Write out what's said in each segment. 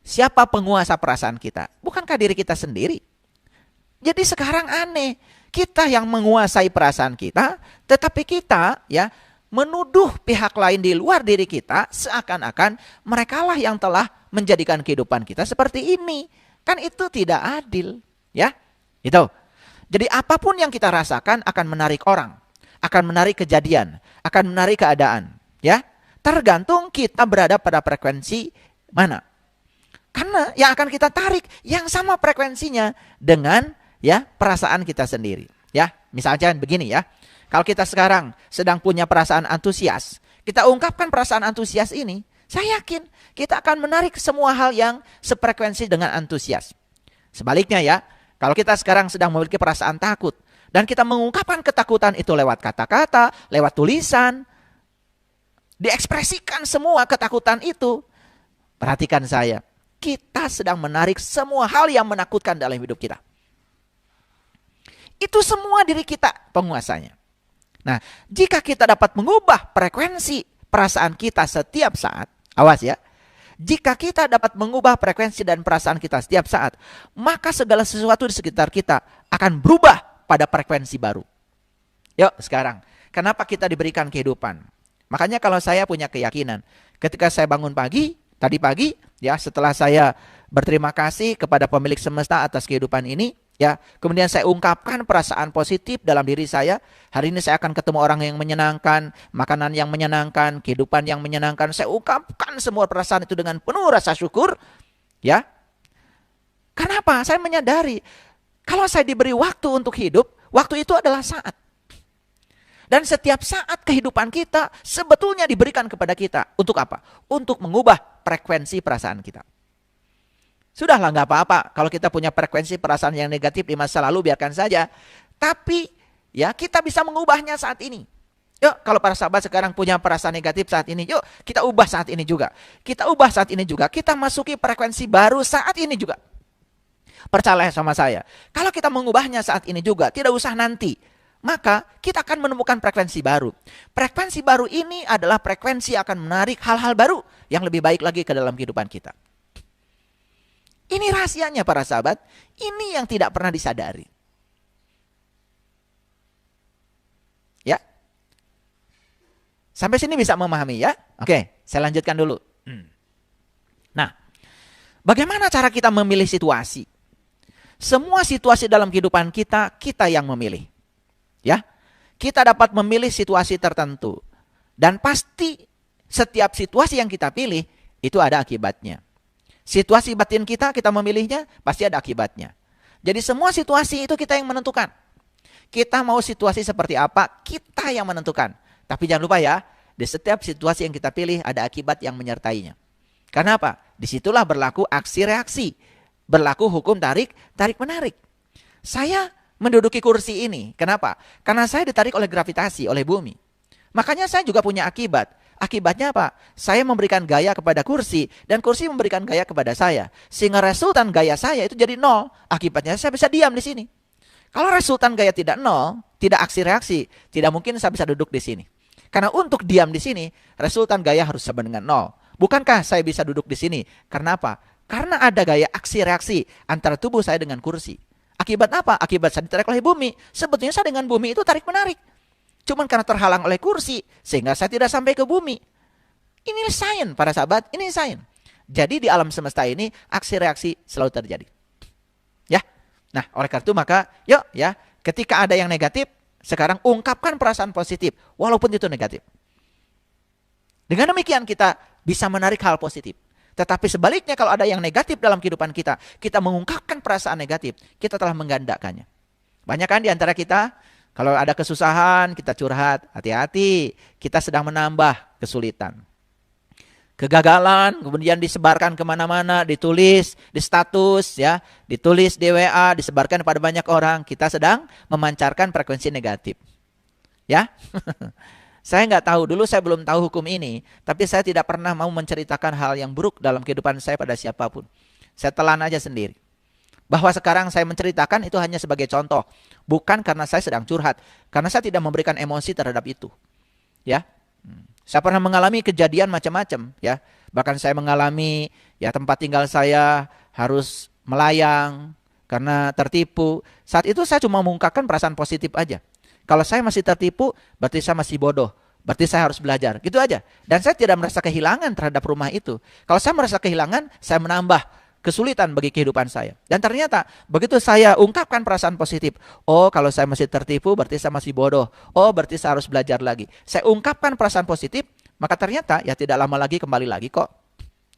Siapa penguasa perasaan kita? Bukankah diri kita sendiri? Jadi sekarang aneh, kita yang menguasai perasaan kita, tetapi kita ya menuduh pihak lain di luar diri kita seakan-akan merekalah yang telah menjadikan kehidupan kita seperti ini. Kan itu tidak adil, ya. Itu. Jadi apapun yang kita rasakan akan menarik orang, akan menarik kejadian, akan menarik keadaan, ya. Tergantung kita berada pada frekuensi mana. Karena yang akan kita tarik yang sama frekuensinya dengan ya perasaan kita sendiri. Ya, misalnya begini ya. Kalau kita sekarang sedang punya perasaan antusias, kita ungkapkan perasaan antusias ini, saya yakin kita akan menarik semua hal yang sefrekuensi dengan antusias. Sebaliknya ya, kalau kita sekarang sedang memiliki perasaan takut dan kita mengungkapkan ketakutan itu lewat kata-kata, lewat tulisan, diekspresikan semua ketakutan itu, perhatikan saya, kita sedang menarik semua hal yang menakutkan dalam hidup kita. Itu semua diri kita penguasanya. Nah, jika kita dapat mengubah frekuensi perasaan kita setiap saat, awas ya, jika kita dapat mengubah frekuensi dan perasaan kita setiap saat, maka segala sesuatu di sekitar kita akan berubah pada frekuensi baru. Yuk sekarang, kenapa kita diberikan kehidupan? Makanya kalau saya punya keyakinan, ketika saya bangun pagi, tadi pagi, ya setelah saya berterima kasih kepada pemilik semesta atas kehidupan ini, ya, kemudian saya ungkapkan perasaan positif dalam diri saya. Hari ini saya akan ketemu orang yang menyenangkan, makanan yang menyenangkan, kehidupan yang menyenangkan. Saya ungkapkan semua perasaan itu dengan penuh rasa syukur. Ya. Kenapa? Saya menyadari kalau saya diberi waktu untuk hidup, waktu itu adalah saat. Dan setiap saat kehidupan kita sebetulnya diberikan kepada kita. Untuk apa? Untuk mengubah frekuensi perasaan kita. Sudahlah, nggak apa-apa. Kalau kita punya frekuensi perasaan yang negatif di masa lalu, biarkan saja. Tapi ya kita bisa mengubahnya saat ini. Yuk, kalau para sahabat sekarang punya perasaan negatif saat ini, yuk kita ubah saat ini juga. Kita ubah saat ini juga. Kita masuki frekuensi baru saat ini juga. Percaya sama saya. Kalau kita mengubahnya saat ini juga, tidak usah nanti. Maka kita akan menemukan frekuensi baru. Frekuensi baru ini adalah frekuensi yang akan menarik hal-hal baru yang lebih baik lagi ke dalam kehidupan kita. Ini rahasianya para sahabat, ini yang tidak pernah disadari. Ya. Sampai sini bisa memahami ya? Oke, saya lanjutkan dulu. Nah, bagaimana cara kita memilih situasi? Semua situasi dalam kehidupan kita, kita yang memilih. Ya. Kita dapat memilih situasi tertentu. Dan pasti setiap situasi yang kita pilih, itu ada akibatnya. Situasi batin kita memilihnya, pasti ada akibatnya. Jadi semua situasi itu kita yang menentukan. Kita mau situasi seperti apa, kita yang menentukan. Tapi jangan lupa ya, di setiap situasi yang kita pilih ada akibat yang menyertainya. Karena apa? Disitulah berlaku aksi reaksi. Berlaku hukum tarik-menarik. Saya menduduki kursi ini, kenapa? Karena saya ditarik oleh gravitasi, oleh bumi. Makanya saya juga punya akibat. Akibatnya apa? Saya memberikan gaya kepada kursi dan kursi memberikan gaya kepada saya. Sehingga resultan gaya saya itu jadi 0. Akibatnya saya bisa diam di sini. Kalau resultan gaya tidak 0, tidak aksi reaksi, tidak mungkin saya bisa duduk di sini. Karena untuk diam di sini, resultan gaya harus sama dengan 0. Bukankah saya bisa duduk di sini? Karena apa? Karena ada gaya aksi reaksi antara tubuh saya dengan kursi. Akibat apa? Akibat saya ditarik oleh bumi. Sebetulnya saya dengan bumi itu tarik menarik. Cuman karena terhalang oleh kursi, sehingga saya tidak sampai ke bumi. Ini sains para sahabat, ini sains. Jadi di alam semesta ini, aksi reaksi selalu terjadi. Ya, nah oleh karena itu maka, yuk ya, ketika ada yang negatif, sekarang ungkapkan perasaan positif, walaupun itu negatif. Dengan demikian kita bisa menarik hal positif. Tetapi sebaliknya kalau ada yang negatif dalam kehidupan kita, kita mengungkapkan perasaan negatif, kita telah menggandakannya. Banyak kan di antara kita, kalau ada kesusahan, kita curhat, hati-hati, kita sedang menambah kesulitan. Kegagalan, kemudian disebarkan kemana-mana, ditulis, di status, ya, ditulis di WA, disebarkan kepada banyak orang, kita sedang memancarkan frekuensi negatif. Ya, saya nggak tahu, dulu saya belum tahu hukum ini, tapi saya tidak pernah mau menceritakan hal yang buruk dalam kehidupan saya pada siapapun. Saya telan aja sendiri. Bahwa sekarang saya menceritakan itu hanya sebagai contoh. Bukan karena saya sedang curhat. Karena saya tidak memberikan emosi terhadap itu. Ya, saya pernah mengalami kejadian macam-macam. Ya, Bahkan saya mengalami ya tempat tinggal saya harus melayang karena tertipu. Saat itu saya cuma mengungkapkan perasaan positif aja. Kalau saya masih tertipu, berarti saya masih bodoh. Berarti saya harus belajar. Gitu aja. Dan saya tidak merasa kehilangan terhadap rumah itu. Kalau saya merasa kehilangan, saya menambah kesulitan bagi kehidupan saya. Dan ternyata begitu saya ungkapkan perasaan positif. Oh, kalau saya masih tertipu, berarti saya masih bodoh. Oh, berarti saya harus belajar lagi. Saya ungkapkan perasaan positif, maka ternyata ya tidak lama lagi kembali lagi kok.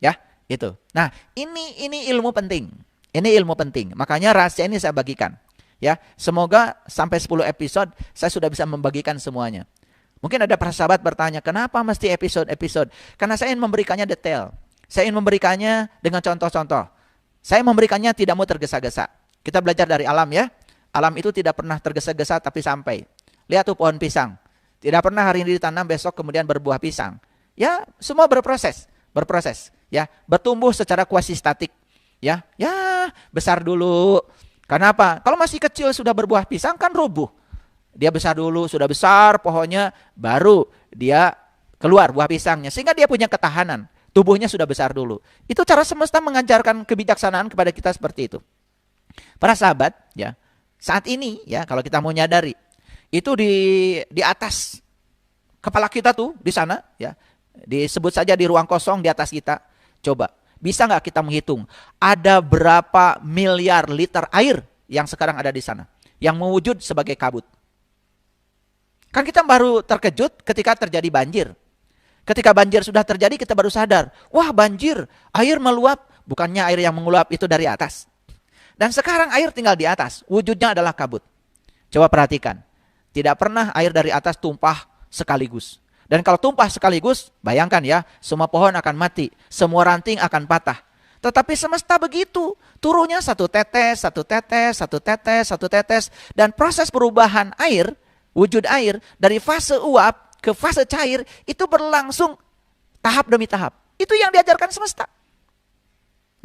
Ya, itu. Nah, ini ilmu penting. Ini ilmu penting. Makanya rahasia ini saya bagikan. Ya, semoga sampai 10 episode saya sudah bisa membagikan semuanya. Mungkin ada para sahabat bertanya, kenapa mesti episode-episode? Karena saya ingin memberikannya detail. Saya ingin memberikannya dengan contoh-contoh. Saya memberikannya tidak mau tergesa-gesa. Kita belajar dari alam ya. Alam itu tidak pernah tergesa-gesa tapi sampai. Lihat tuh pohon pisang. Tidak pernah hari ini ditanam besok kemudian berbuah pisang. Ya, semua berproses. Ya, bertumbuh secara kuasi statik. Ya, besar dulu. Kenapa? Kalau masih kecil sudah berbuah pisang kan rubuh. Dia besar dulu, sudah besar pohonnya, baru dia keluar buah pisangnya. Sehingga dia punya ketahanan. Tubuhnya sudah besar dulu. Itu cara semesta mengajarkan kebijaksanaan kepada kita seperti itu. Para sahabat, ya, saat ini ya kalau kita mau nyadari, itu di atas kepala kita tuh di sana, ya, disebut saja di ruang kosong di atas kita. Coba, bisa nggak kita menghitung ada berapa miliar liter air yang sekarang ada di sana, yang mewujud sebagai kabut? Kan kita baru terkejut ketika terjadi banjir. Ketika banjir sudah terjadi kita baru sadar, wah banjir, air meluap, bukannya air yang menguap itu dari atas. Dan sekarang air tinggal di atas, wujudnya adalah kabut. Coba perhatikan, tidak pernah air dari atas tumpah sekaligus. Dan kalau tumpah sekaligus, bayangkan ya, semua pohon akan mati, semua ranting akan patah. Tetapi semesta begitu, turunnya satu tetes, satu tetes, satu tetes, satu tetes. Dan proses perubahan air, wujud air, dari fase uap ke fase cair, itu berlangsung tahap demi tahap. Itu yang diajarkan semesta.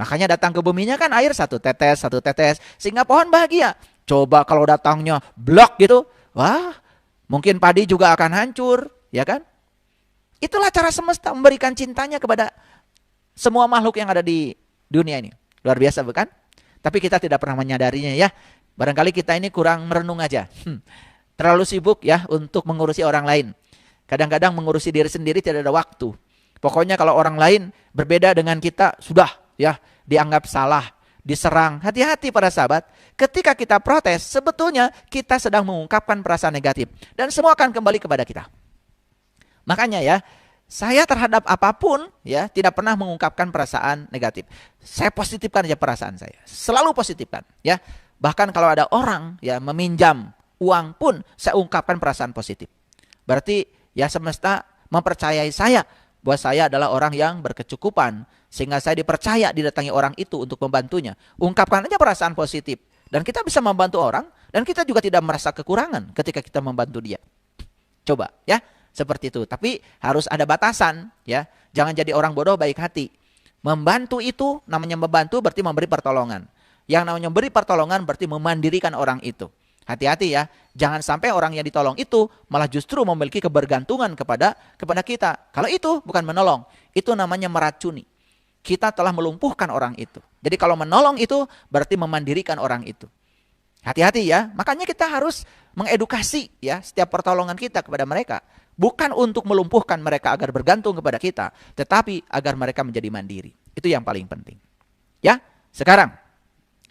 Makanya datang ke buminya kan air satu tetes, sehingga pohon bahagia. Coba kalau datangnya blok gitu, wah mungkin padi juga akan hancur, ya kan? Itulah cara semesta memberikan cintanya kepada semua makhluk yang ada di dunia ini. Luar biasa bukan? Tapi kita tidak pernah menyadarinya ya. Barangkali kita ini kurang merenung aja. Terlalu sibuk ya untuk mengurusi orang lain. Kadang-kadang mengurusi diri sendiri tidak ada waktu. Pokoknya kalau orang lain berbeda dengan kita, sudah ya dianggap salah, diserang. Hati-hati para sahabat, ketika kita protes, sebetulnya kita sedang mengungkapkan perasaan negatif. Dan semua akan kembali kepada kita. Makanya ya, saya terhadap apapun ya tidak pernah mengungkapkan perasaan negatif. Saya positifkan aja perasaan saya. Selalu positifkan ya. Bahkan kalau ada orang ya meminjam uang pun saya ungkapkan perasaan positif. Berarti ya semesta mempercayai saya bahwa saya adalah orang yang berkecukupan, sehingga saya dipercaya didatangi orang itu untuk membantunya. Ungkapkan aja perasaan positif dan kita bisa membantu orang dan kita juga tidak merasa kekurangan ketika kita membantu dia. Coba ya, seperti itu. Tapi harus ada batasan ya. Jangan jadi orang bodoh baik hati. Membantu itu namanya membantu berarti memberi pertolongan. Yang namanya memberi pertolongan berarti memandirikan orang itu. Hati-hati ya, jangan sampai orang yang ditolong itu malah justru memiliki kebergantungan kepada kita. Kalau itu bukan menolong, itu namanya meracuni. Kita telah melumpuhkan orang itu. Jadi kalau menolong itu berarti memandirikan orang itu. Hati-hati ya, makanya kita harus mengedukasi ya setiap pertolongan kita kepada mereka. Bukan untuk melumpuhkan mereka agar bergantung kepada kita, tetapi agar mereka menjadi mandiri. Itu yang paling penting. Ya, sekarang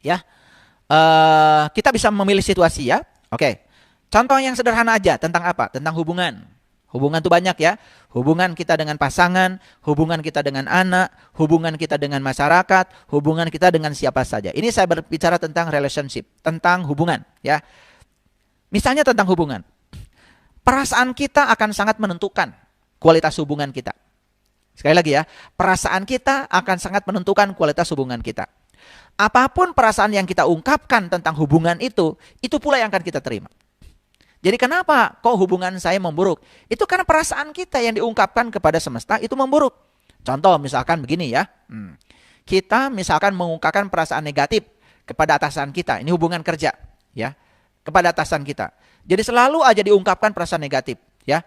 ya. Kita bisa memilih situasi ya. Oke. Contoh yang sederhana aja tentang apa? Tentang hubungan. Hubungan itu banyak ya. Hubungan kita dengan pasangan, hubungan kita dengan anak, hubungan kita dengan masyarakat, hubungan kita dengan siapa saja. Ini saya berbicara tentang relationship, tentang hubungan ya. Misalnya tentang hubungan. Perasaan kita akan sangat menentukan kualitas hubungan kita. Sekali lagi ya, perasaan kita akan sangat menentukan kualitas hubungan kita. Apapun perasaan yang kita ungkapkan tentang hubungan itu pula yang akan kita terima. Jadi kenapa kok hubungan saya memburuk? Itu karena perasaan kita yang diungkapkan kepada semesta itu memburuk. Contoh misalkan begini ya. Kita misalkan mengungkapkan perasaan negatif kepada atasan kita. Ini hubungan kerja ya. Kepada atasan kita. Jadi selalu aja diungkapkan perasaan negatif ya.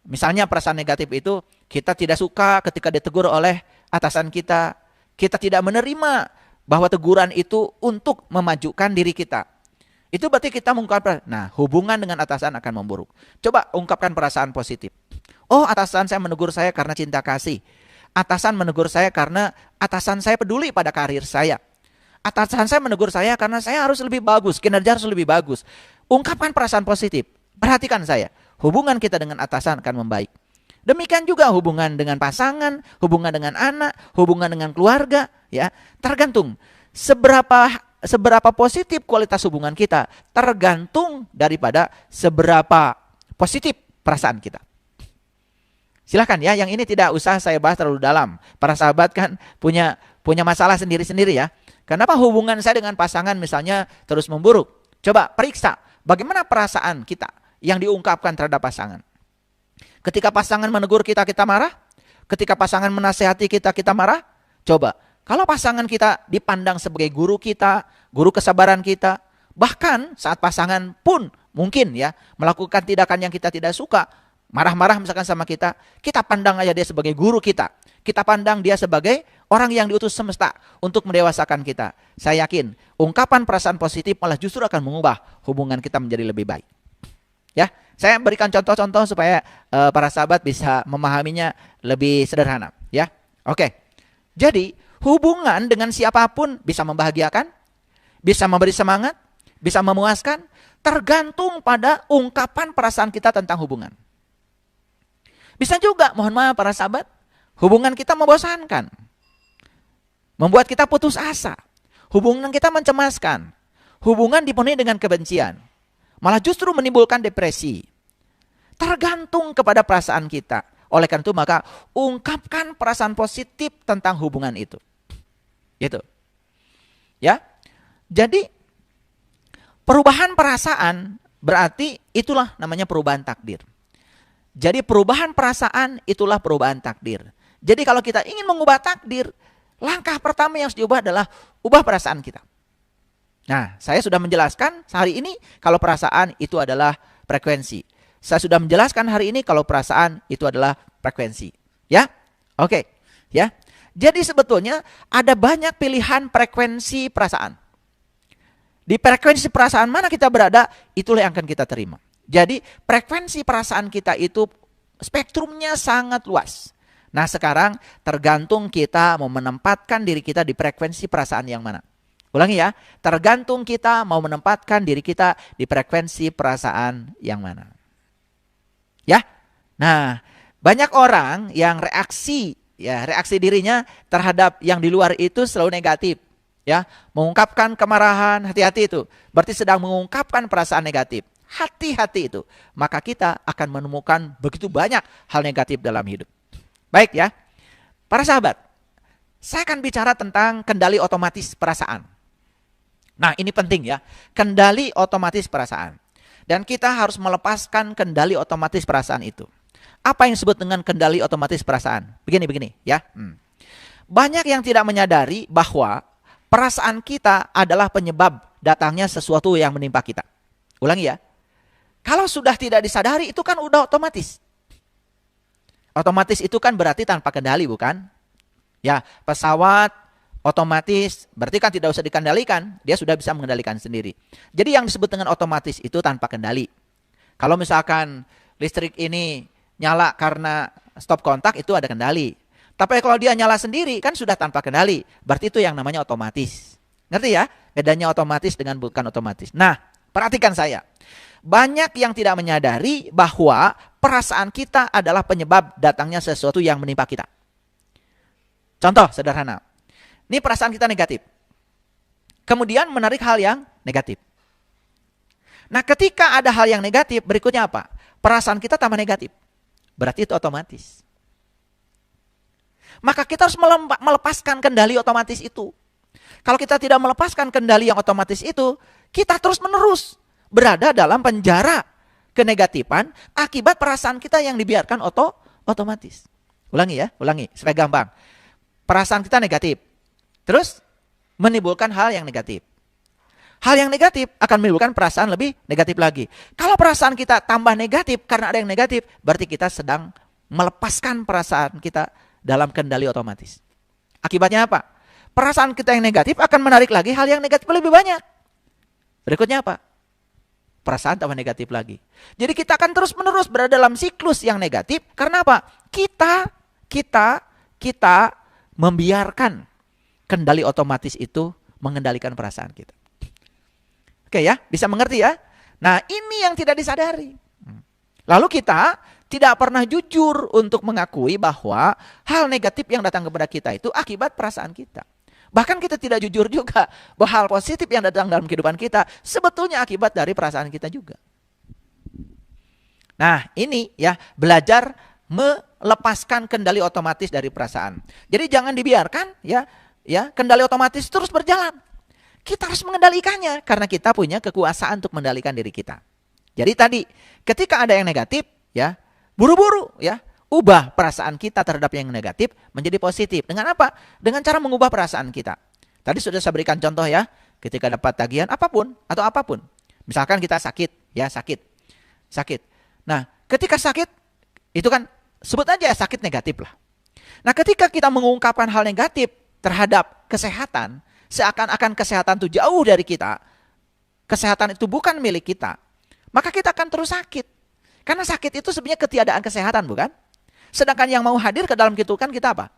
Misalnya perasaan negatif itu kita tidak suka ketika ditegur oleh atasan kita. Kita tidak menerima bahwa teguran itu untuk memajukan diri kita. Itu berarti kita mengungkapkan, nah hubungan dengan atasan akan memburuk. Coba ungkapkan perasaan positif. Oh, atasan saya menegur saya karena cinta kasih. Atasan menegur saya karena atasan saya peduli pada karir saya. Atasan saya menegur saya karena saya harus lebih bagus, kinerja harus lebih bagus. Ungkapkan perasaan positif. Perhatikan saya. Hubungan kita dengan atasan akan membaik. Demikian juga hubungan dengan pasangan, hubungan dengan anak, hubungan dengan keluarga, ya. Tergantung seberapa positif kualitas hubungan kita, tergantung daripada seberapa positif perasaan kita. Silahkan ya, yang ini tidak usah saya bahas terlalu dalam. Para sahabat kan punya masalah sendiri-sendiri ya. Kenapa hubungan saya dengan pasangan misalnya terus memburuk? Coba periksa bagaimana perasaan kita yang diungkapkan terhadap pasangan. Ketika pasangan menegur kita, kita marah. Ketika pasangan menasehati kita, kita marah. Coba, kalau pasangan kita dipandang sebagai guru kita, guru kesabaran kita, bahkan saat pasangan pun mungkin ya melakukan tindakan yang kita tidak suka, marah-marah misalkan sama kita, kita pandang aja dia sebagai guru kita. Kita pandang dia sebagai orang yang diutus semesta untuk mendewasakan kita. Saya yakin, ungkapan perasaan positif malah justru akan mengubah hubungan kita menjadi lebih baik. Ya, saya berikan contoh-contoh supaya para sahabat bisa memahaminya lebih sederhana. Ya, oke. Jadi hubungan dengan siapapun bisa membahagiakan, bisa memberi semangat, bisa memuaskan, tergantung pada ungkapan perasaan kita tentang hubungan. Bisa juga, mohon maaf para sahabat, hubungan kita membosankan, membuat kita putus asa, hubungan kita mencemaskan, hubungan dipenuhi dengan kebencian, malah justru menimbulkan depresi. Tergantung kepada perasaan kita. Oleh karena itu maka ungkapkan perasaan positif tentang hubungan itu. Gitu. Ya. Jadi perubahan perasaan berarti itulah namanya perubahan takdir. Jadi perubahan perasaan itulah perubahan takdir. Jadi kalau kita ingin mengubah takdir, langkah pertama yang harus diubah adalah ubah perasaan kita. Nah, saya sudah menjelaskan hari ini kalau perasaan itu adalah frekuensi. Saya sudah menjelaskan hari ini kalau perasaan itu adalah frekuensi. Ya? Oke. Ya. Jadi sebetulnya ada banyak pilihan frekuensi perasaan. Di frekuensi perasaan mana kita berada, itulah yang akan kita terima. Jadi frekuensi perasaan kita itu spektrumnya sangat luas. Nah, sekarang tergantung kita mau menempatkan diri kita di frekuensi perasaan yang mana. Ulangi ya, tergantung kita mau menempatkan diri kita di frekuensi perasaan yang mana. Ya, nah banyak orang yang reaksi dirinya terhadap yang di luar itu selalu negatif. Ya, mengungkapkan kemarahan, hati-hati itu. Berarti sedang mengungkapkan perasaan negatif. Hati-hati itu. Maka kita akan menemukan begitu banyak hal negatif dalam hidup. Baik ya, para sahabat, saya akan bicara tentang kendali otomatis perasaan. Nah, ini penting ya, kendali otomatis perasaan. Dan kita harus melepaskan kendali otomatis perasaan itu. Apa yang disebut dengan kendali otomatis perasaan? Begini ya. Banyak yang tidak menyadari bahwa perasaan kita adalah penyebab datangnya sesuatu yang menimpa kita. Ulangi ya. Kalau sudah tidak disadari itu kan udah otomatis. Otomatis itu kan berarti tanpa kendali, bukan? Ya, pesawat otomatis berarti kan tidak usah dikendalikan, dia sudah bisa mengendalikan sendiri. Jadi yang disebut dengan otomatis itu tanpa kendali. Kalau misalkan listrik ini nyala karena stop kontak itu ada kendali. Tapi kalau dia nyala sendiri kan sudah tanpa kendali, berarti itu yang namanya otomatis. Ngerti ya? Bedanya otomatis dengan bukan otomatis. Nah, perhatikan saya. Banyak yang tidak menyadari bahwa perasaan kita adalah penyebab datangnya sesuatu yang menimpa kita. Contoh sederhana. Ini perasaan kita negatif. Kemudian menarik hal yang negatif. Nah, ketika ada hal yang negatif, berikutnya apa? Perasaan kita tambah negatif. Berarti itu otomatis. Maka kita harus melepaskan kendali otomatis itu. Kalau kita tidak melepaskan kendali yang otomatis itu, kita terus-menerus berada dalam penjara kenegatifan akibat perasaan kita yang dibiarkan otomatis. Ulangi ya, ulangi supaya gampang. Perasaan kita negatif. Terus menimbulkan hal yang negatif. hal yang negatif akan menimbulkan perasaan lebih negatif lagi. Kalau perasaan kita tambah negatif karena ada yang negatif, berarti kita sedang melepaskan perasaan kita dalam kendali otomatis. Akibatnya apa? Perasaan kita yang negatif akan menarik lagi hal yang negatif lebih banyak. Berikutnya apa? Perasaan tambah negatif lagi. Jadi kita akan terus-menerus berada dalam siklus yang negatif. Karena apa? Kita membiarkan kendali otomatis itu mengendalikan perasaan kita. Oke ya, bisa mengerti ya? Nah, ini yang tidak disadari. Lalu kita tidak pernah jujur untuk mengakui bahwa hal negatif yang datang kepada kita itu akibat perasaan kita. Bahkan kita tidak jujur juga bahwa hal positif yang datang dalam kehidupan kita sebetulnya akibat dari perasaan kita juga. Nah, ini ya, belajar melepaskan kendali otomatis dari perasaan. Jadi jangan dibiarkan ya kendali otomatis terus berjalan. Kita harus mengendalikannya karena kita punya kekuasaan untuk mengendalikan diri kita. Jadi tadi ketika ada yang negatif ya, buru-buru ya, ubah perasaan kita terhadap yang negatif menjadi positif. Dengan apa? Dengan cara mengubah perasaan kita. Tadi sudah saya berikan contoh ya, ketika dapat tagihan apapun atau apapun. Misalkan kita sakit, ya sakit. Nah, ketika sakit, itu kan sebut aja sakit negatif lah. Nah, ketika kita mengungkapkan hal negatif terhadap kesehatan, seakan-akan kesehatan itu jauh dari kita, kesehatan itu bukan milik kita, maka kita akan terus sakit. Karena sakit itu sebenarnya ketiadaan kesehatan, bukan? Sedangkan yang mau hadir ke dalam kehidupan kita apa?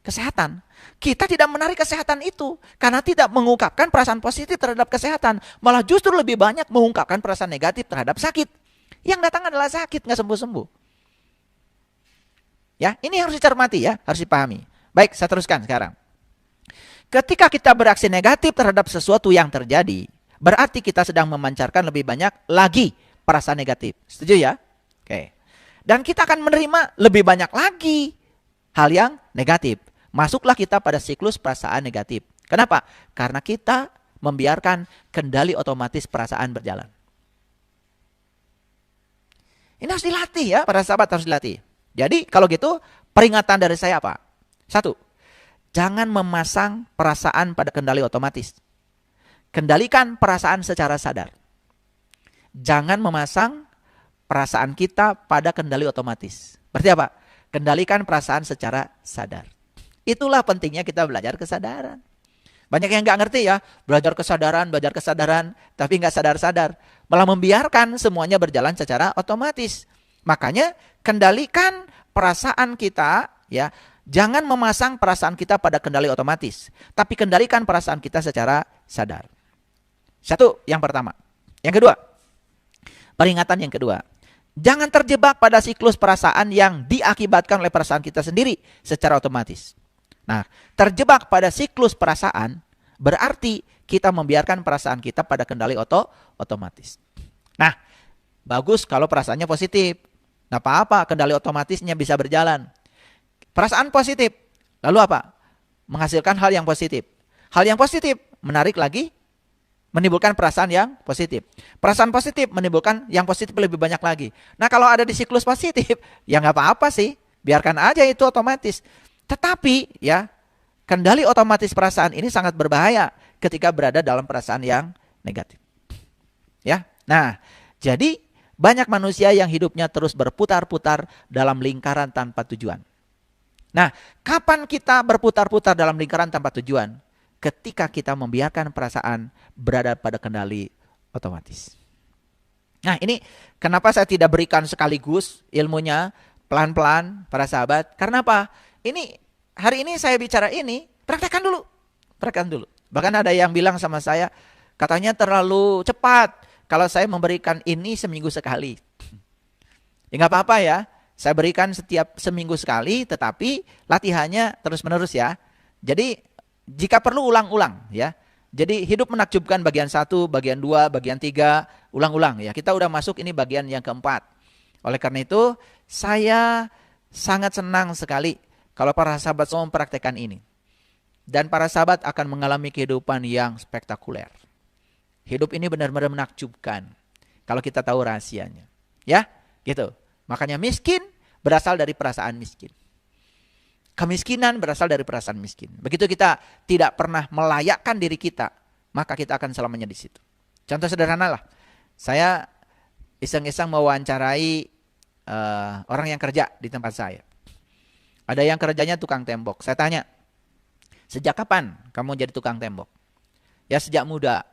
Kesehatan. Kita tidak menarik kesehatan itu karena tidak mengungkapkan perasaan positif terhadap kesehatan. Malah justru lebih banyak mengungkapkan perasaan negatif terhadap sakit. Yang datang adalah sakit, nggak sembuh-sembuh. Ya, ini harus dicermati ya, harus dipahami. Baik, saya teruskan sekarang. Ketika kita bereaksi negatif terhadap sesuatu yang terjadi, berarti kita sedang memancarkan lebih banyak lagi perasaan negatif. Setuju ya? Oke. Dan kita akan menerima lebih banyak lagi hal yang negatif. Masuklah kita pada siklus perasaan negatif. Kenapa? Karena kita membiarkan kendali otomatis perasaan berjalan. Ini harus dilatih ya, para sahabat harus dilatih. Jadi kalau gitu peringatan dari saya apa? 1. Jangan memasang perasaan pada kendali otomatis. Kendalikan perasaan secara sadar. Jangan memasang perasaan kita pada kendali otomatis. Berarti apa? Kendalikan perasaan secara sadar. Itulah pentingnya kita belajar kesadaran. Banyak yang nggak ngerti ya, belajar kesadaran, tapi nggak sadar-sadar. Malah membiarkan semuanya berjalan secara otomatis. Makanya kendalikan perasaan kita ya. Jangan memasang perasaan kita pada kendali otomatis. Tapi kendalikan perasaan kita secara sadar. 1, yang pertama. Yang kedua, peringatan yang kedua. Jangan terjebak pada siklus perasaan yang diakibatkan oleh perasaan kita sendiri secara otomatis. Nah, terjebak pada siklus perasaan berarti kita membiarkan perasaan kita pada kendali otomatis. Nah, bagus kalau perasaannya positif. Nah, apa-apa, kendali otomatisnya bisa berjalan. Perasaan positif, lalu apa? Menghasilkan hal yang positif. Hal yang positif menarik lagi, menimbulkan perasaan yang positif. Perasaan positif menimbulkan yang positif lebih banyak lagi. Nah, kalau ada di siklus positif, ya nggak apa-apa sih. Biarkan aja itu otomatis. Tetapi ya, kendali otomatis perasaan ini sangat berbahaya ketika berada dalam perasaan yang negatif. Ya. Nah, jadi banyak manusia yang hidupnya terus berputar-putar dalam lingkaran tanpa tujuan. Nah, kapan kita berputar-putar dalam lingkaran tanpa tujuan? Ketika kita membiarkan perasaan berada pada kendali otomatis. Nah, ini kenapa saya tidak berikan sekaligus ilmunya pelan-pelan para sahabat? Karena apa? Hari ini saya bicara ini, praktekkan dulu. Bahkan ada yang bilang sama saya, katanya terlalu cepat kalau saya memberikan ini seminggu sekali. Ya nggak apa-apa ya. Saya berikan setiap seminggu sekali, tetapi latihannya terus-menerus ya. Jadi jika perlu ulang-ulang ya. Jadi hidup menakjubkan bagian 1, bagian 2, bagian 3, ulang-ulang ya. Kita udah masuk ini bagian yang keempat. Oleh karena itu, saya sangat senang sekali kalau para sahabat semua mempraktekkan ini. Dan para sahabat akan mengalami kehidupan yang spektakuler. Hidup ini benar-benar menakjubkan kalau kita tahu rahasianya. Ya, gitu. Makanya miskin berasal dari perasaan miskin. Kemiskinan berasal dari perasaan miskin. Begitu kita tidak pernah melayakkan diri kita maka kita akan selamanya di situ. Contoh sederhana lah, saya iseng-iseng mewawancarai orang yang kerja di tempat saya. Ada yang kerjanya tukang tembok. Saya tanya, sejak kapan kamu jadi tukang tembok? Ya sejak muda.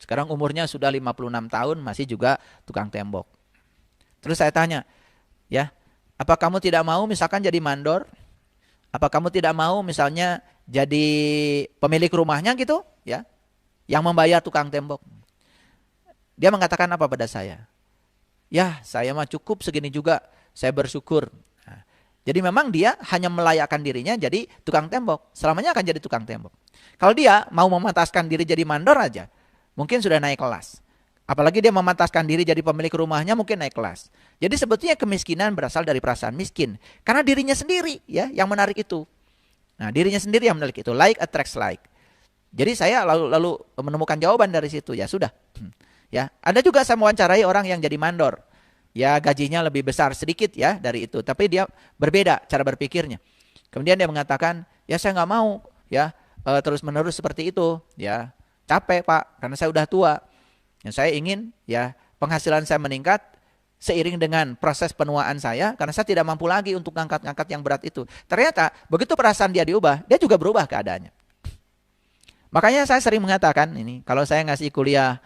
Sekarang umurnya sudah 56 tahun, masih juga tukang tembok. Terus saya tanya, ya, apa kamu tidak mau misalkan jadi mandor? Apa kamu tidak mau misalnya jadi pemilik rumahnya gitu, ya, yang membayar tukang tembok? Dia mengatakan apa pada saya? Ya, saya mah cukup segini juga, saya bersyukur. Nah, jadi memang dia hanya melayakkan dirinya jadi tukang tembok, selamanya akan jadi tukang tembok. Kalau dia mau memantaskan diri jadi mandor aja, mungkin sudah naik kelas. Apalagi dia memantaskan diri jadi pemilik rumahnya, mungkin naik kelas. Jadi sebetulnya kemiskinan berasal dari perasaan miskin. Karena dirinya sendiri ya yang menarik itu. Nah, dirinya sendiri yang menarik itu. Like attracts like. Jadi saya lalu menemukan jawaban dari situ. Ya sudah. Ya, ada juga saya mewawancarai orang yang jadi mandor. Ya, gajinya lebih besar sedikit ya dari itu. Tapi dia berbeda cara berpikirnya. Kemudian dia mengatakan, ya saya nggak mau ya terus-menerus seperti itu. Ya, capek Pak, karena saya udah tua. Yang saya ingin ya penghasilan saya meningkat seiring dengan proses penuaan saya karena saya tidak mampu lagi untuk ngangkat-ngangkat yang berat itu. Ternyata begitu perasaan dia diubah, dia juga berubah keadaannya. Makanya saya sering mengatakan ini, kalau saya ngasih kuliah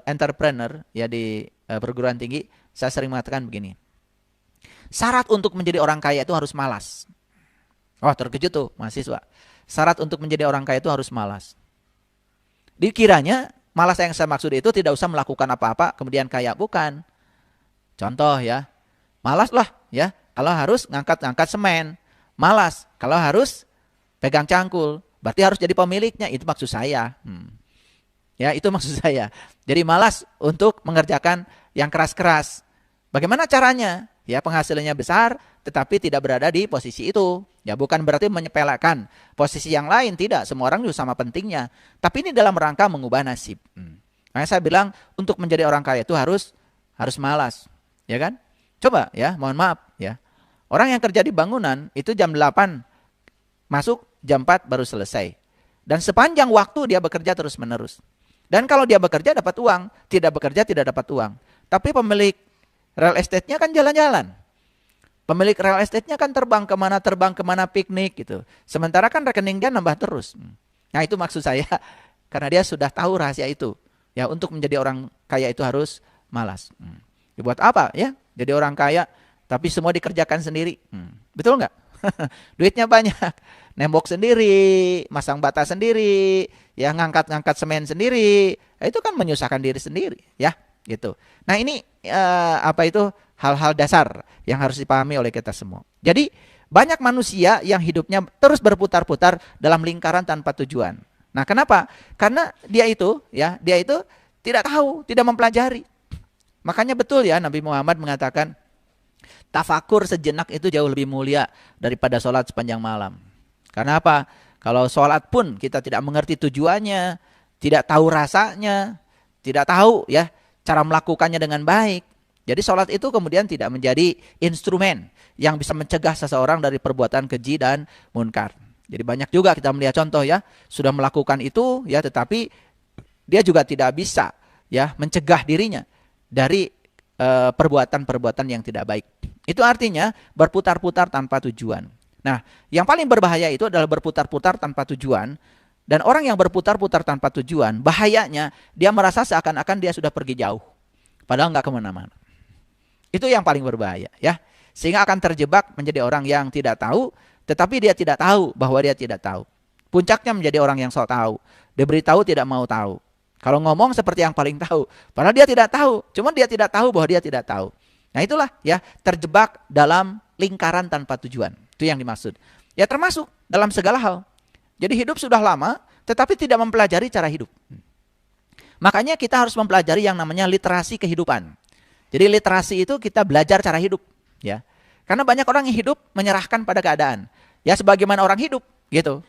entrepreneur ya di perguruan tinggi, saya sering mengatakan begini. Syarat untuk menjadi orang kaya itu harus malas. Wah, terkejut tuh mahasiswa. Syarat untuk menjadi orang kaya itu harus malas. Dikiranya malas yang saya maksud itu tidak usah melakukan apa-apa kemudian kaya, bukan. Contoh ya, malas lah ya kalau harus ngangkat-ngangkat semen, malas kalau harus pegang cangkul, berarti harus jadi pemiliknya, itu maksud saya. Ya, itu maksud saya. Jadi malas untuk mengerjakan yang keras-keras. Bagaimana caranya? Ya, penghasilannya besar tetapi tidak berada di posisi itu. Ya, bukan berarti menyepelekan posisi yang lain, tidak. Semua orang juga sama pentingnya. Tapi ini dalam rangka mengubah nasib. Makanya saya bilang untuk menjadi orang kaya itu harus malas, ya kan? Coba ya, mohon maaf ya. Orang yang kerja di bangunan itu jam 8 masuk, jam 4 baru selesai. Dan sepanjang waktu dia bekerja terus-menerus. Dan kalau dia bekerja dapat uang, tidak bekerja tidak dapat uang. Tapi pemilik real estate-nya kan jalan-jalan. Pemilik real estate-nya kan terbang kemana piknik gitu. Sementara kan rekening dia nambah terus. Nah, itu maksud saya. Karena dia sudah tahu rahasia itu. Ya, untuk menjadi orang kaya itu harus malas. Dibuat apa ya? Jadi orang kaya tapi semua dikerjakan sendiri. Betul nggak? Duitnya banyak. Nembok sendiri, masang bata sendiri, ya ngangkat-ngangkat semen sendiri. Itu kan menyusahkan diri sendiri, ya, gitu. Nah, ini hal-hal dasar yang harus dipahami oleh kita semua. Jadi banyak manusia yang hidupnya terus berputar-putar dalam lingkaran tanpa tujuan. Nah, kenapa? Karena dia itu tidak tahu, tidak mempelajari. Makanya betul ya Nabi Muhammad mengatakan tafakur sejenak itu jauh lebih mulia daripada sholat sepanjang malam. Karena apa? Kalau sholat pun kita tidak mengerti tujuannya, tidak tahu rasanya, tidak tahu ya cara melakukannya dengan baik. Jadi sholat itu kemudian tidak menjadi instrumen yang bisa mencegah seseorang dari perbuatan keji dan munkar. Jadi banyak juga kita melihat contoh ya, sudah melakukan itu ya, tetapi dia juga tidak bisa ya mencegah dirinya dari perbuatan-perbuatan yang tidak baik. Itu artinya berputar-putar tanpa tujuan. Nah, yang paling berbahaya itu adalah berputar-putar tanpa tujuan. Dan orang yang berputar-putar tanpa tujuan, bahayanya dia merasa seakan-akan dia sudah pergi jauh. Padahal nggak kemana-mana. Itu yang paling berbahaya ya. Sehingga akan terjebak menjadi orang yang tidak tahu, tetapi dia tidak tahu bahwa dia tidak tahu. Puncaknya menjadi orang yang sok tahu. Diberitahu tidak mau tahu. Kalau ngomong seperti yang paling tahu. Padahal dia tidak tahu. Cuma dia tidak tahu bahwa dia tidak tahu. Nah, itulah ya, terjebak dalam lingkaran tanpa tujuan. Itu yang dimaksud. Ya, termasuk dalam segala hal. Jadi hidup sudah lama, tetapi tidak mempelajari cara hidup. Makanya kita harus mempelajari yang namanya literasi kehidupan. Jadi literasi itu kita belajar cara hidup, ya. Karena banyak orang yang hidup menyerahkan pada keadaan. Ya, sebagaimana orang hidup, gitu.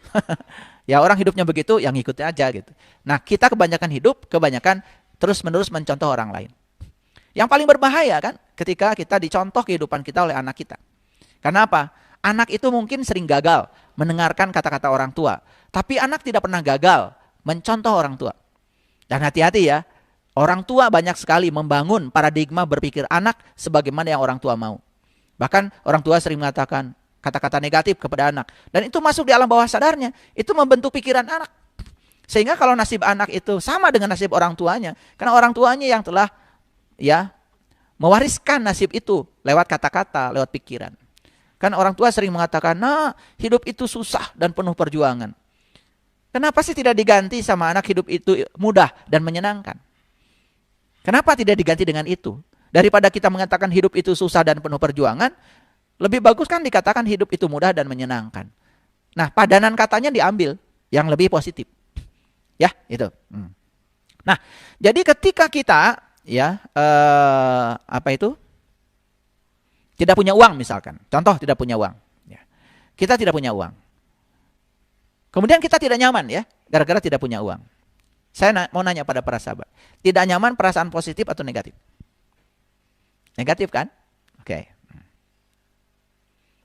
Ya, orang hidupnya begitu, yang ngikut aja gitu. Nah, kita kebanyakan terus-menerus mencontoh orang lain. Yang paling berbahaya kan ketika kita dicontoh kehidupan kita oleh anak kita. Karena apa? Anak itu mungkin sering gagal mendengarkan kata-kata orang tua. Tapi anak tidak pernah gagal mencontoh orang tua. Dan hati-hati ya, orang tua banyak sekali membangun paradigma berpikir anak sebagaimana yang orang tua mau. Bahkan orang tua sering mengatakan kata-kata negatif kepada anak. Dan itu masuk di alam bawah sadarnya. Itu membentuk pikiran anak. Sehingga kalau nasib anak itu sama dengan nasib orang tuanya. Karena orang tuanya yang telah ya mewariskan nasib itu lewat kata-kata, lewat pikiran. Kan orang tua sering mengatakan, nah hidup itu susah dan penuh perjuangan. Kenapa sih tidak diganti sama anak hidup itu mudah dan menyenangkan? Kenapa tidak diganti dengan itu? Daripada kita mengatakan hidup itu susah dan penuh perjuangan, lebih bagus kan dikatakan hidup itu mudah dan menyenangkan. Nah, padanan katanya diambil yang lebih positif. Ya, itu. Nah, jadi ketika kita ya tidak punya uang misalkan. Contoh tidak punya uang. Ya. Kita tidak punya uang. Kemudian kita tidak nyaman ya, gara-gara tidak punya uang. Saya mau nanya pada para sahabat, tidak nyaman perasaan positif atau negatif? Negatif kan? Oke.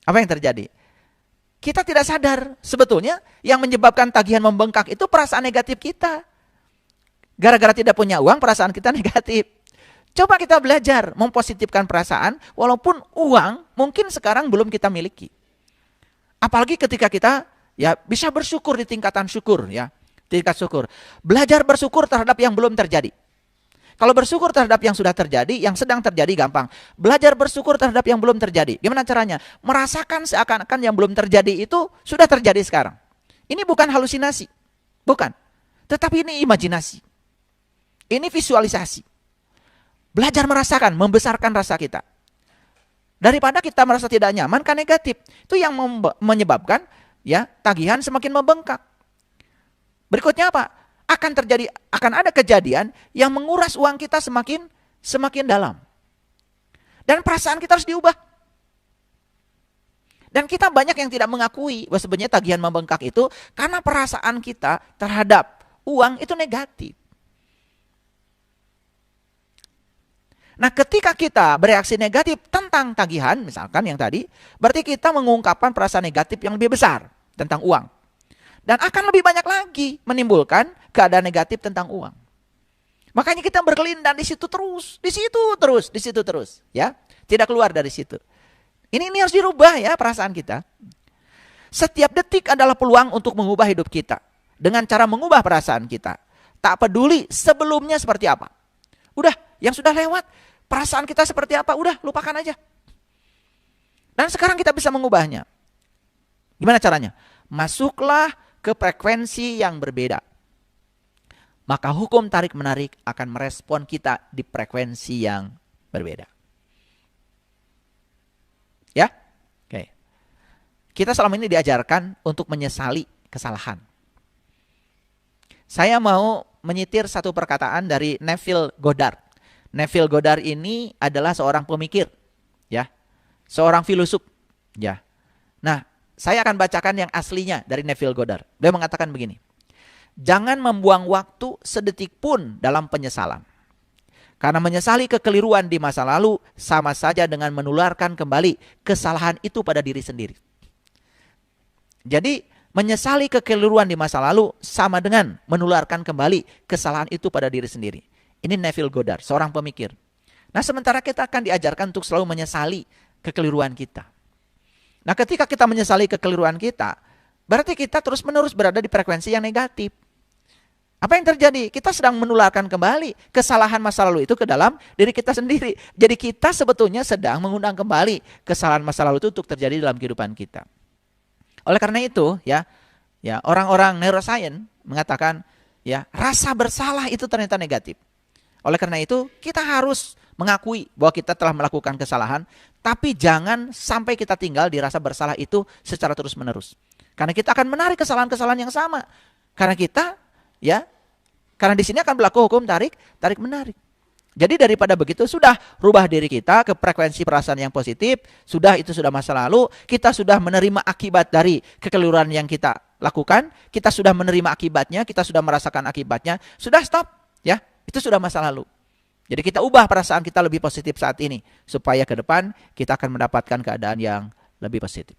Apa yang terjadi? Kita tidak sadar sebetulnya yang menyebabkan tagihan membengkak itu perasaan negatif kita. Gara-gara tidak punya uang, perasaan kita negatif. Coba kita belajar mempositifkan perasaan walaupun uang mungkin sekarang belum kita miliki. Apalagi ketika kita ya bisa bersyukur di tingkatan syukur ya. Tingkat syukur. Belajar bersyukur terhadap yang belum terjadi. Kalau bersyukur terhadap yang sudah terjadi, yang sedang terjadi gampang. Belajar bersyukur terhadap yang belum terjadi. Gimana caranya? Merasakan seakan-akan yang belum terjadi itu sudah terjadi sekarang. Ini bukan halusinasi. Bukan. Tetapi ini imajinasi. Ini visualisasi. Belajar merasakan, membesarkan rasa kita. Daripada kita merasa tidak nyaman kan negatif. Itu yang menyebabkan ya tagihan semakin membengkak. Berikutnya apa? Akan ada kejadian yang menguras uang kita semakin dalam. Dan perasaan kita harus diubah. Dan kita banyak yang tidak mengakui bahwa sebenarnya tagihan membengkak itu karena perasaan kita terhadap uang itu negatif. Nah, ketika kita bereaksi negatif tentang tagihan, misalkan yang tadi, berarti kita mengungkapkan perasaan negatif yang lebih besar tentang uang. Dan akan lebih banyak lagi menimbulkan keadaan negatif tentang uang. Makanya kita berkelindan di situ terus, ya. Tidak keluar dari situ. Ini harus dirubah ya perasaan kita. Setiap detik adalah peluang untuk mengubah hidup kita. Dengan cara mengubah perasaan kita. Tak peduli sebelumnya seperti apa. Udah, yang sudah lewat, perasaan kita seperti apa, udah lupakan aja. Dan sekarang kita bisa mengubahnya. Gimana caranya? Masuklah ke frekuensi yang berbeda. Maka hukum tarik-menarik akan merespon kita di frekuensi yang berbeda. Ya? Oke. Kita selama ini diajarkan untuk menyesali kesalahan. Saya mau menyitir satu perkataan dari Neville Goddard. Neville Goddard ini adalah seorang pemikir, ya, seorang filosof, ya. Nah, saya akan bacakan yang aslinya dari Neville Goddard. Dia mengatakan begini, jangan membuang waktu sedetik pun dalam penyesalan. Karena menyesali kekeliruan di masa lalu sama saja dengan menularkan kembali kesalahan itu pada diri sendiri. Jadi, menyesali kekeliruan di masa lalu sama dengan menularkan kembali kesalahan itu pada diri sendiri. Ini Neville Goddard, seorang pemikir. Nah, sementara kita akan diajarkan untuk selalu menyesali kekeliruan kita. Nah, ketika kita menyesali kekeliruan kita, berarti kita terus-menerus berada di frekuensi yang negatif. Apa yang terjadi? Kita sedang menularkan kembali kesalahan masa lalu itu ke dalam diri kita sendiri. Jadi kita sebetulnya sedang mengundang kembali kesalahan masa lalu itu untuk terjadi dalam kehidupan kita. Oleh karena itu, ya orang-orang neuroscience mengatakan, ya rasa bersalah itu ternyata negatif. Oleh karena itu, kita harus mengakui bahwa kita telah melakukan kesalahan, tapi jangan sampai kita tinggal di rasa bersalah itu secara terus-menerus. Karena kita akan menarik kesalahan-kesalahan yang sama. Karena di sini akan berlaku hukum tarik-menarik. Jadi daripada begitu, sudah rubah diri kita ke frekuensi perasaan yang positif, itu sudah masa lalu, kita sudah menerima akibat dari kekeliruan yang kita lakukan, kita sudah menerima akibatnya, kita sudah merasakan akibatnya, sudah stop, ya. Itu sudah masa lalu. Jadi kita ubah perasaan kita lebih positif saat ini. Supaya ke depan kita akan mendapatkan keadaan yang lebih positif.